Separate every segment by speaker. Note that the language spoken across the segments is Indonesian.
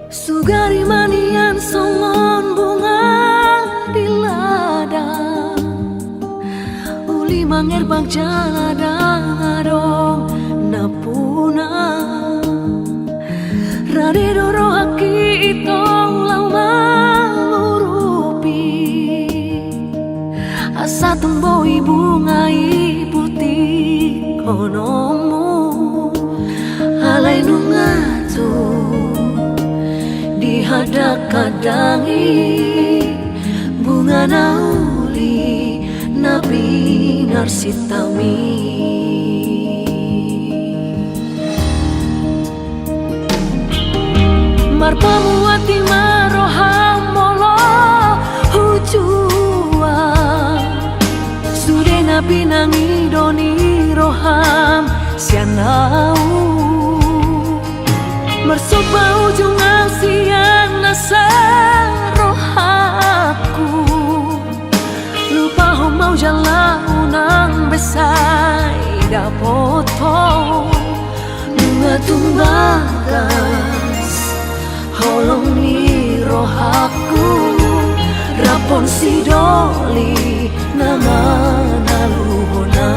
Speaker 1: Sugari manian songon bunga di ladang, uli mangerbang jaladang adong napuna. Rade doro haki itong lau malurupi, asa tumboi bunga putih konomu alai nungatu hadak kadangi bunga nauli nabi narsitami. Marpamu ati maroham molo hujua sude nabi nangi doni roham sianau mersoba ujung asian nasa rohaku lupa ho mau jalan unang besai dapoto bunga tumbagas holong ni rohaku rapon sidoli nama naluhona.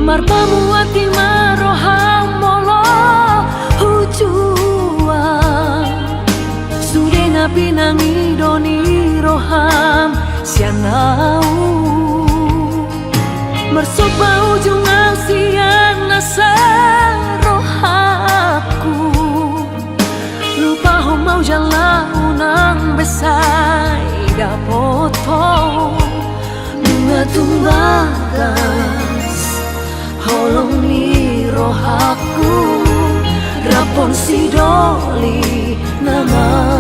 Speaker 1: Marpamu ati maroham molo hujua sude nabi nangi doni roham sianau mersoba ujung asian nasa rohaku lupa ho mau jalan unang besai dapoto bunga tumbagas holong ni rohaku rapon sidoli nama